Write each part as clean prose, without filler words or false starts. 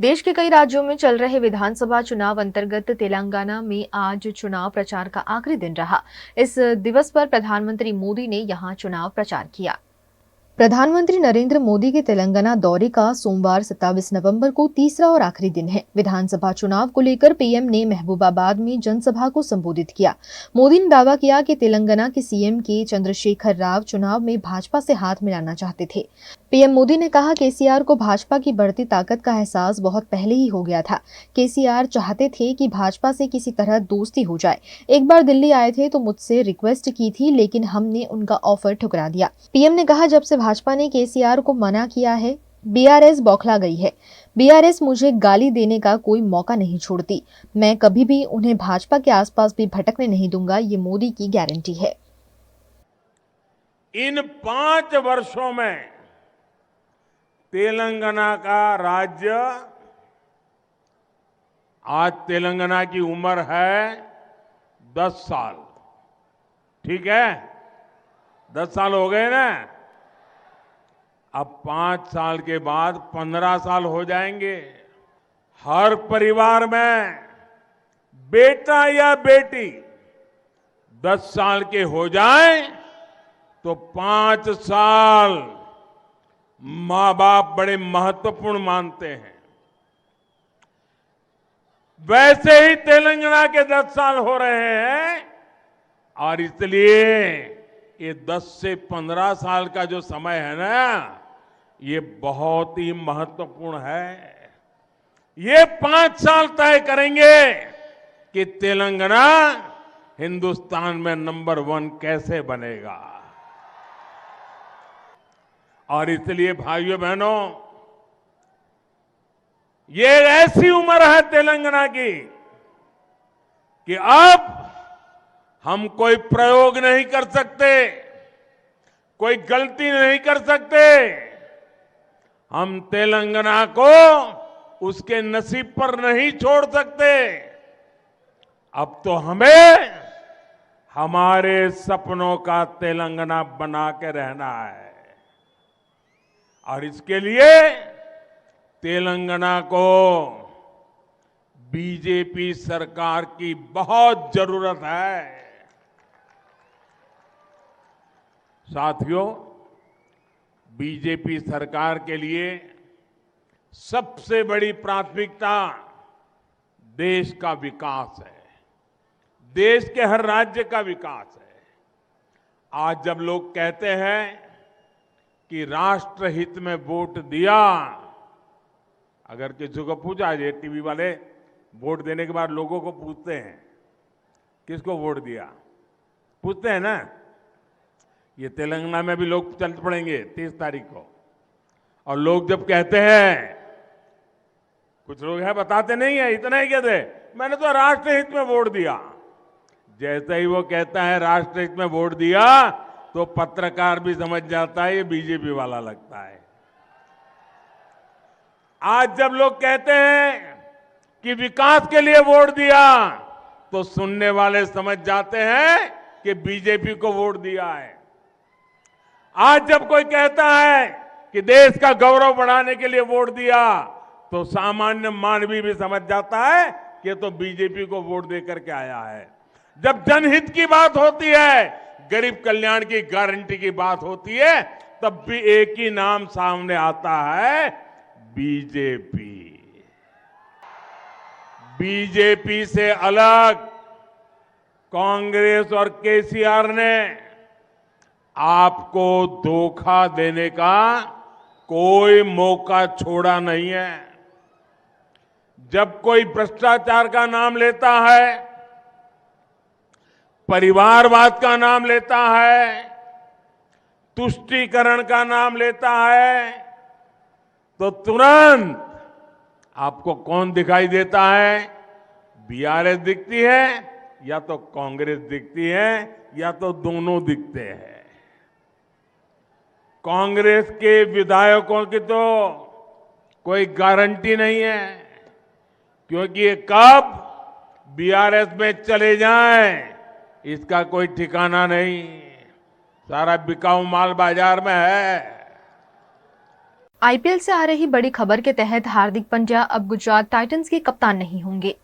देश के कई राज्यों में चल रहे विधानसभा चुनाव अंतर्गत तेलंगाना में आज चुनाव प्रचार का आखिरी दिन रहा। इस दिवस पर प्रधानमंत्री मोदी ने यहां चुनाव प्रचार किया। प्रधानमंत्री नरेंद्र मोदी के तेलंगाना दौरे का सोमवार 27 नवंबर को तीसरा और आखिरी दिन है। विधानसभा चुनाव को लेकर पीएम ने महबूबाबाद में जनसभा को संबोधित किया। मोदी ने दावा किया कि तेलंगाना के सीएम के चंद्रशेखर राव चुनाव में भाजपा से हाथ मिलाना चाहते थे। पीएम मोदी ने कहा केसीआर को भाजपा की बढ़ती ताकत का एहसास बहुत पहले ही हो गया था। केसीआर चाहते थे कि भाजपा से किसी तरह दोस्ती हो जाए। एक बार दिल्ली आए थे तो मुझसे रिक्वेस्ट की थी, लेकिन हमने उनका ऑफर ठुकरा दिया। पीएम ने कहा जब से भाजपा ने केसीआर को मना किया है, बीआरएस बौखला गई है। बीआरएस मुझे गाली देने का कोई मौका नहीं छोड़ती। मैं कभी भी उन्हें भाजपा के आसपास भी भटकने नहीं दूंगा, ये मोदी की गारंटी है। इन 5 वर्षों में तेलंगाना का राज्य, आज तेलंगाना की उम्र है 10 साल। ठीक है, 10 साल हो गए ना। अब 5 साल के बाद 15 साल हो जाएंगे। हर परिवार में बेटा या बेटी 10 साल के हो जाए तो 5 साल मां बाप बड़े महत्वपूर्ण मानते हैं। वैसे ही तेलंगाना के 10 साल हो रहे हैं और इसलिए ये 10 से 15 साल का जो समय है ना, ये बहुत ही महत्वपूर्ण है। ये 5 साल तय करेंगे कि तेलंगाना हिंदुस्तान में नंबर 1 कैसे बनेगा। और इसलिए भाइयों बहनों, ये ऐसी उम्र है तेलंगाना की कि अब हम कोई प्रयोग नहीं कर सकते, कोई गलती नहीं कर सकते। हम तेलंगाना को उसके नसीब पर नहीं छोड़ सकते। अब तो हमें हमारे सपनों का तेलंगाना बना के रहना है और इसके लिए तेलंगाना को बीजेपी सरकार की बहुत जरूरत है। साथियों, बीजेपी सरकार के लिए सबसे बड़ी प्राथमिकता देश का विकास है, देश के हर राज्य का विकास है। आज जब लोग कहते हैं कि राष्ट्रहित में वोट दिया, अगर किसी को पूछा, ये टीवी वाले वोट देने के बाद लोगों को पूछते हैं किसको वोट दिया, पूछते हैं ना। ये तेलंगाना में भी लोग चल पड़ेंगे 30 तारीख को। और लोग जब कहते हैं, कुछ लोग हैं बताते नहीं है, इतना ही कहते मैंने तो राष्ट्रहित में वोट दिया। जैसे ही वो कहता है राष्ट्रहित में वोट दिया, तो पत्रकार भी समझ जाता है ये बीजेपी वाला लगता है। आज जब लोग कहते हैं कि विकास के लिए वोट दिया, तो सुनने वाले समझ जाते हैं कि बीजेपी को वोट दिया है। आज जब कोई कहता है कि देश का गौरव बढ़ाने के लिए वोट दिया, तो सामान्य मानवी भी समझ जाता है कि ये तो बीजेपी को वोट देकर के आया है। जब जनहित की बात होती है, गरीब कल्याण की गारंटी की बात होती है, तब भी एक ही नाम सामने आता है, बीजेपी। बीजेपी से अलग कांग्रेस और केसीआर ने आपको धोखा देने का कोई मौका छोड़ा नहीं है। जब कोई भ्रष्टाचार का नाम लेता है, परिवारवाद का नाम लेता है, तुष्टीकरण का नाम लेता है, तो तुरंत आपको कौन दिखाई देता है? बीआरएस दिखती है, या तो कांग्रेस दिखती है, या तो दोनों दिखते हैं। कांग्रेस के विधायकों की तो कोई गारंटी नहीं है, क्योंकि ये कब बीआरएस में चले जाएं, इसका कोई ठिकाना नहीं। सारा बिकाऊ माल बाजार में है। आईपीएल से आ रही बड़ी खबर के तहत हार्दिक पांड्या अब गुजरात टाइटंस के कप्तान नहीं होंगे।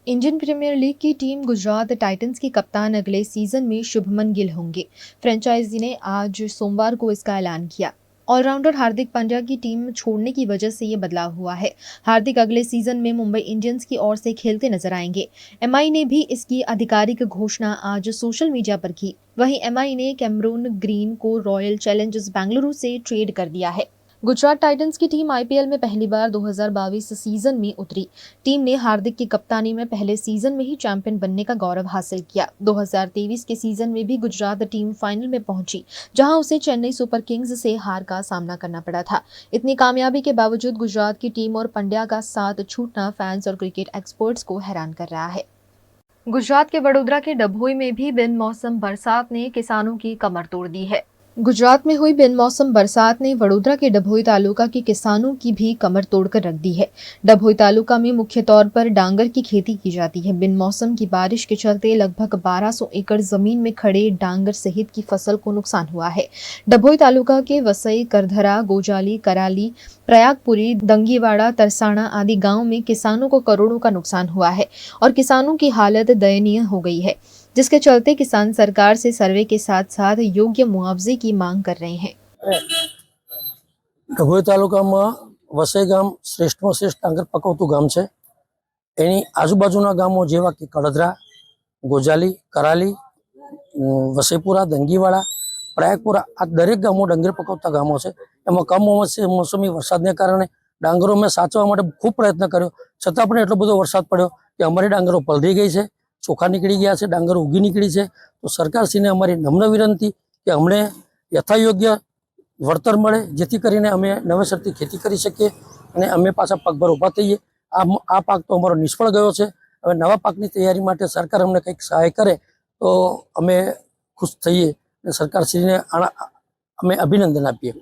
इंडियन प्रीमियर लीग की टीम गुजरात टाइटंस के कप्तान अगले सीजन में शुभमन गिल होंगे। फ्रेंचाइजी ने आज सोमवार को इसका ऐलान किया। ऑलराउंडर हार्दिक पांड्या की टीम छोड़ने की वजह से ये बदलाव हुआ है। हार्दिक अगले सीजन में मुंबई इंडियंस की ओर से खेलते नजर आएंगे। एमआई ने भी इसकी आधिकारिक घोषणा आज सोशल मीडिया पर की। वहीं एमआई ने कैमरून ग्रीन को रॉयल चैलेंजर्स बेंगलुरु से ट्रेड कर दिया है। गुजरात टाइटंस की टीम आईपीएल में पहली बार 2022 सीजन में उतरी। टीम ने हार्दिक की कप्तानी में पहले सीजन में ही चैंपियन बनने का गौरव हासिल किया। 2023 के सीजन में भी गुजरात टीम फाइनल में पहुंची, जहां उसे चेन्नई सुपर किंग्स से हार का सामना करना पड़ा था। इतनी कामयाबी के बावजूद गुजरात की टीम और पंड्या का साथ छूटना फैंस और क्रिकेट एक्सपर्ट्स को हैरान कर रहा है। गुजरात के वडोदरा के डभोई में भी बिन मौसम बरसात ने किसानों की कमर तोड़ दी है। गुजरात में हुई बिन मौसम बरसात ने वडोदरा के डभोई तालुका के किसानों की भी कमर तोड़कर रख दी है। डभोई तालुका में मुख्य तौर पर डांगर की खेती की जाती है। बिन मौसम की बारिश के चलते लगभग 1200 एकड़ जमीन में खड़े डांगर सहित की फसल को नुकसान हुआ है। डभोई तालुका के वसई, करधरा, गोजाली, कराली, प्रयागपुरी, दंगीवाड़ा, तरसाणा आदि गांव में किसानों को करोड़ों का नुकसान हुआ है और किसानों की हालत दयनीय हो गई है, जिसके चलते किसान सरकार से सर्वे के साथ साथ योग्य मुआवजे की मांग कर रहे हैं। ડભોઈ તાલુકામાં વસઈ ગામ શ્રેષ્ઠમાં શ્રેષ્ઠ ડાંગર પકવતું ગામ છે। એની આજુબાજુના ગામો જેવા કે કડધરા, ગોજાલી, કરાલી, વસઈપુરા, દંગીવાડા, પ્રયાગપુરા આ દરેક ગામો ડાંગર પકવતા ગામો છે। એમાં કમોસમી વરસાદને કારણે ડાંગરોમાં સાચવવા માટે ખૂબ પ્રયત્ન કર્યો, છતાં પણ એટલો બધો વરસાદ પડ્યો કે અમારી ડાંગરો પલળી ગઈ છે, ચોખા નીકળી ગયા છે, ડાંગર ઉગી નીકળી છે। તો સરકારશ્રીને અમારી નમ્ર વિનંતી કે અમને યથાયોગ્ય વળતર મળે, જેથી કરીને અમે નવેસરથી ખેતી કરી શકીએ અને અમે પાછા પગભર ઊભા થઈએ। આ પાક તો અમારો નિષ્ફળ ગયો છે। હવે નવા પાકની તૈયારી માટે સરકાર અમને કંઈક સહાય કરે તો અમે ખુશ થઈએ અને સરકારશ્રીને અમે અભિનંદન આપીએ।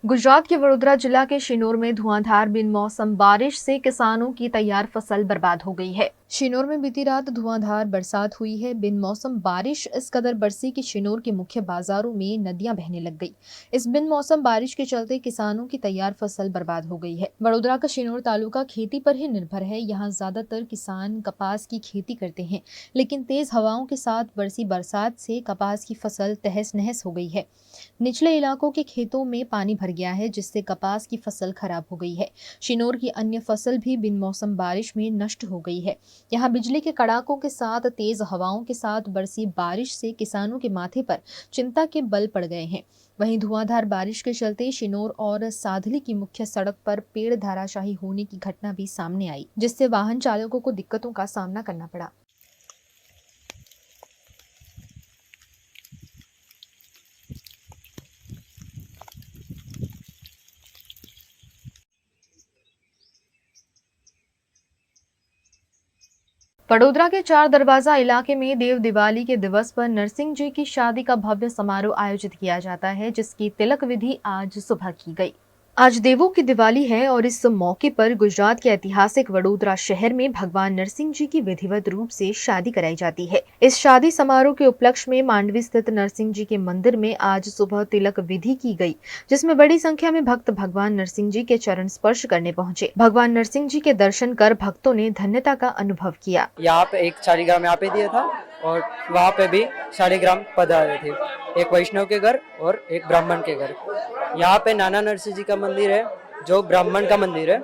गुजरात के वडोदरा जिला के शिनोर में धुआंधार बिन मौसम बारिश से किसानों की तैयार फसल बर्बाद हो गई है। शिनोर में बीती रात धुआंधार बरसात हुई है। बिन मौसम बारिश इस कदर बरसी कि शिनोर के मुख्य बाजारों में नदियां बहने लग गई। इस बिन मौसम बारिश के चलते किसानों की तैयार फसल बर्बाद हो गई है। वडोदरा का शिनोर तालुका खेती पर ही निर्भर है। यहाँ ज्यादातर किसान कपास की खेती करते हैं, लेकिन तेज हवाओं के साथ बरसी बरसात से कपास की फसल तहस नहस हो गई है। निचले इलाकों के खेतों में पानी भर गया है, जिससे कपास की फसल खराब हो गई है। शिनोर की अन्य फसल भी बिन मौसम बारिश में नष्ट हो गई है। यहाँ बिजली के कड़ाकों के साथ तेज हवाओं के साथ बरसी बारिश से किसानों के माथे पर चिंता के बल पड़ गए हैं। वहीं धुआंधार बारिश के चलते शिनोर और साधली की मुख्य सड़क पर पेड़ धराशायी होने की घटना भी सामने आई, जिससे वाहन चालकों को दिक्कतों का सामना करना पड़ा। वडोदरा के चार दरवाजा इलाके में देव दिवाली के दिवस पर नरसिंह जी की शादी का भव्य समारोह आयोजित किया जाता है, जिसकी तिलक विधि आज सुबह की गई। आज देवों की दिवाली है और इस मौके पर गुजरात के ऐतिहासिक वडोदरा शहर में भगवान नरसिंह जी की विधिवत रूप से शादी कराई जाती है। इस शादी समारोह के उपलक्ष्य में मांडवी स्थित नरसिंह जी के मंदिर में आज सुबह तिलक विधि की गई, जिसमें बड़ी संख्या में भक्त भगवान नरसिंह जी के चरण स्पर्श करने पहुंचे। भगवान नरसिंह जी के दर्शन कर भक्तों ने धन्यता का अनुभव किया। यहाँ पे एक शालिग्राम यहाँ पे दिया था और वहाँ पे भी शालिग्राम पधारे थे, एक वैष्णव के घर और एक ब्राह्मण के घर। यहाँ पे नाना नरसिंह जी का मंदिर है, जो ब्राह्मण का मंदिर है।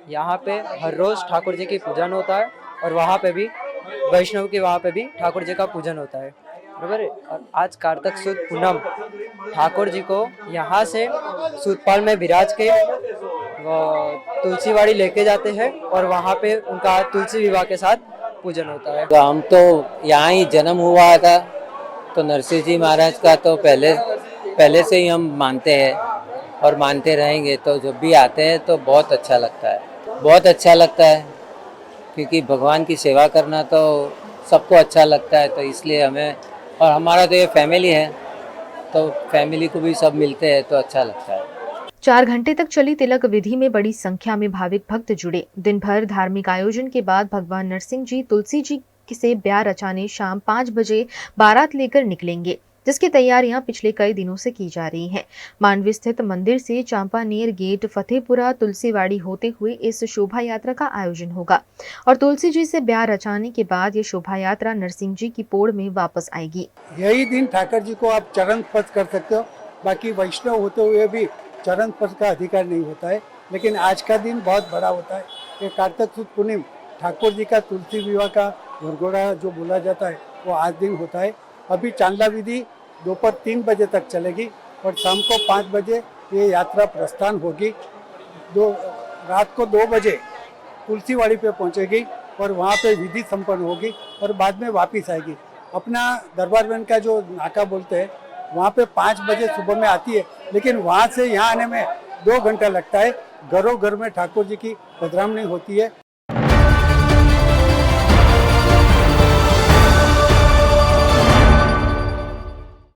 यहाँ पे हर रोज ठाकुर जी की पूजन होता है और वहाँ पे भी वैष्णव के वहाँ पे भी ठाकुर जी का पूजन होता है, बराबर है। और आज कार्तिक सुद पूनम ठाकुर जी को यहाँ से सूतपाल में विराज के वो तुलसीवाड़ी लेके जाते हैं और वहाँ पे उनका तुलसी विवाह के साथ पूजन होता है। तो हम तो यहाँ ही जन्म हुआ था, तो नरसिंह जी महाराज का तो पहले से ही हम मानते हैं और मानते रहेंगे। तो जब भी आते हैं तो बहुत अच्छा लगता है, बहुत अच्छा लगता है, क्योंकि भगवान की सेवा करना तो सबको अच्छा लगता है। तो इसलिए हमें, और हमारा तो ये फैमिली है, तो फैमिली को भी सब मिलते हैं तो अच्छा लगता है। 4 घंटे तक चली तिलक विधि में बड़ी संख्या में भाविक भक्त जुड़े। दिन भर धार्मिक आयोजन के बाद भगवान नरसिंह जी तुलसी जी से ब्याह रचाने शाम 5 बजे बारात लेकर निकलेंगे। जिसकी तैयारियां पिछले कई दिनों से की जा रही हैं। मांडवी स्थित मंदिर से चांपानेर गेट, फतेहपुरा, तुलसीवाड़ी होते हुए इस शोभा यात्रा का आयोजन होगा और तुलसी जी से ब्याह रचाने के बाद ये शोभा यात्रा नरसिंह जी की पोड़ में वापस आएगी। यही दिन ठाकर जी को आप चरण स्पर्श कर सकते हो। बाकी वैष्णव होते हुए भी चरण स्पर्श का अधिकार नहीं होता है, लेकिन आज का दिन बहुत बड़ा होता है। ये कार्तिक सुद पूर्णिम ठाकुर जी का तुलसी विवाह का वरघोड़ा जो बोला जाता है वो आज दिन होता है। अभी चांदला विधि दोपहर 3 बजे तक चलेगी और शाम को 5 बजे ये यात्रा प्रस्थान होगी। रात को 2 बजे तुलसीवाड़ी पे पहुंचेगी और वहाँ पे विधि संपन्न होगी और बाद में वापस आएगी। अपना दरबारगंज का जो नाका बोलते हैं वहाँ पे 5 बजे सुबह में आती है, लेकिन वहाँ से यहाँ आने में 2 घंटा लगता है। घरों घर में ठाकुर जी की पधरामणी होती है।